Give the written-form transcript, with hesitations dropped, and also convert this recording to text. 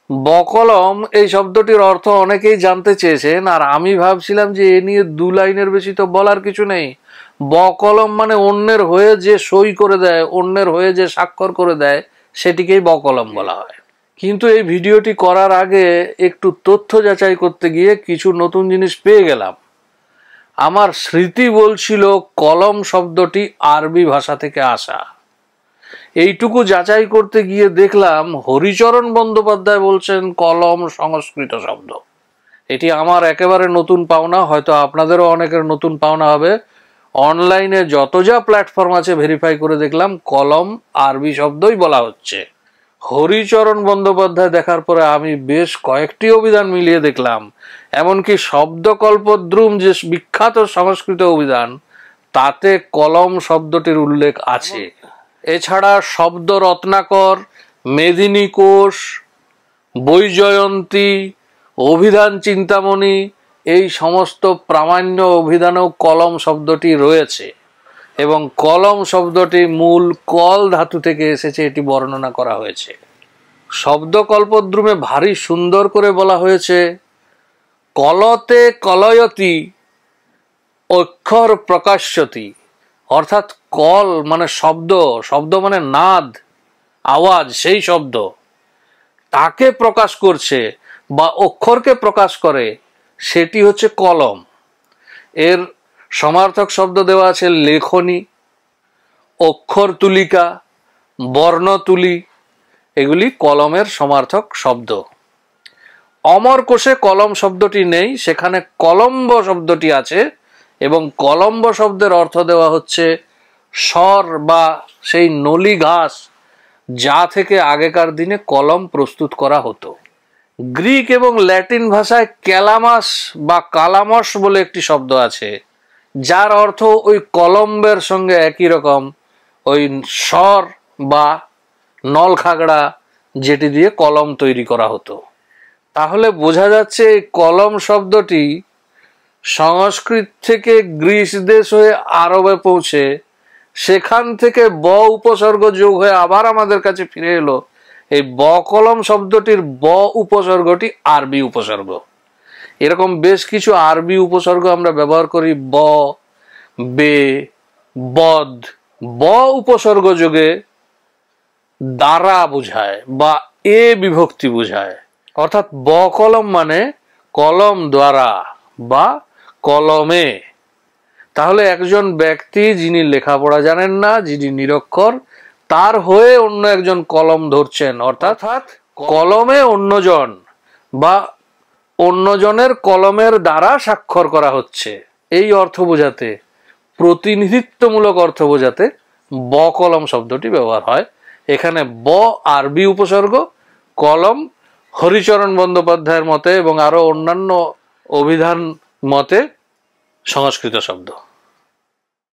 বকলম এই শব্দটির অর্থ অনেকেই জানতে চেয়েছেন, আর আমি ভাবছিলাম যে এ নিয়ে 2 লাইনের বেশি তো বলার কিছু নেই। বকলম মানে অন্যের হয়ে যে সই করে দেয়, অন্যের হয়ে যে স্বাক্ষর করে দেয়, সেটিকেই বকলম বলা হয়। কিন্তু এই ভিডিওটি করার আগে একটু তথ্য যাচাই করতে গিয়ে কিছু নতুন জিনিস পেয়ে গেলাম। আমার স্মৃতি বলছিল কলম শব্দটি আরবি ভাষা থেকে আসা। এইটুকু যাচাই করতে গিয়ে দেখলাম হরিচরণ বন্দ্যোপাধ্যায় বলছেন কলম সংস্কৃত শব্দ। এটি আমার একেবারে নতুন পাওনা, হয়তো আপনাদেরও অনেকের নতুন পাওনা হবে। অনলাইনে যত যা প্ল্যাটফর্ম আছে ভেরিফাই করে দেখলাম কলম আরবি শব্দই বলা হচ্ছে। হরিচরণ বন্দ্যোপাধ্যায় দেখার পরে আমি বেশ কয়েকটি অভিধান মিলিয়ে দেখলাম, এমনকি শব্দকল্পদ্রুম যে বিখ্যাত সংস্কৃত অভিধান, তাতে কলম শব্দটির উল্লেখ আছে। এছাড়া শব্দ রত্নাকর, মেদিনী কোষ, বৈজয়ন্তী, অভিধান চিন্তামণি, এই সমস্ত প্রামাণ্য অভিধানেও কলম শব্দটি রয়েছে এবং কলম শব্দটি মূল কল ধাতু থেকে এসেছে এটি বর্ণনা করা হয়েছে। শব্দকল্পদ্রুমে ভারী সুন্দর করে বলা হয়েছে, কলতে কলয়তি অক্ষর প্রকাশ্যতি, অর্থাৎ কল মানে শব্দ, শব্দ মানে নাদ, আওয়াজ, সেই শব্দ তাকে প্রকাশ করছে বা অক্ষরকে প্রকাশ করে, সেটি হচ্ছে কলম। এর সমার্থক শব্দ দেওয়া আছে লেখনী, অক্ষর তুলিকা, বর্ণতুলি, এগুলি কলমের সমার্থক শব্দ। অমর কোষে কলম শব্দটি নেই, সেখানে কলম্ব শব্দটি আছে এবং কলম্ব শব্দের অর্থ দেওয়া হচ্ছে স্বর বা সেই নলি ঘাস যা থেকে আগেকার দিনে কলম প্রস্তুত করা হতো। গ্রিক এবং ল্যাটিন ভাষায় ক্যালামাস বা কালামস বলে একটি শব্দ আছে, যার অর্থ ওই কলম্বের সঙ্গে একই রকম, ওই স্বর বা নলখাগড়া যেটি দিয়ে কলম তৈরি করা হতো। তাহলে বোঝা যাচ্ছে এই কলম শব্দটি সংস্কৃত থেকে গ্রিস দেশ হয়ে আরবে পৌঁছে সেখান থেকে ব উপসর্গ যোগ হয়ে আবার আমাদের কাছে ফিরে এলো। এই ব কলম শব্দটির ব উপসর্গটি আরবি উপসর্গ। এরকম বেশ কিছু আরবি উপসর্গ আমরা ব্যবহার করি, ব, বে, বদ। ব উপসর্গ যোগে দ্বারা বোঝায় বা এ বিভক্তি বোঝায়, অর্থাৎ ব কলম মানে কলম দ্বারা বা কলমে। তাহলে একজন ব্যক্তি যিনি লেখাপড়া জানেন না, যিনি নিরক্ষর, তার হয়ে অন্য একজন কলম ধরছেন, অর্থাৎ কলমে অন্যজন বা অন্যজনের কলমের দ্বারা স্বাক্ষর করা হচ্ছে, এই অর্থ বোঝাতে, প্রতিনিধিত্বমূলক অর্থ বোঝাতে ব কলম শব্দটি ব্যবহার হয়। এখানে ব আরবি উপসর্গ, কলম হরিচরণ বন্দ্যোপাধ্যায়ের মতে এবং আরো অন্যান্য অভিধান মতে সংস্কৃত শব্দ।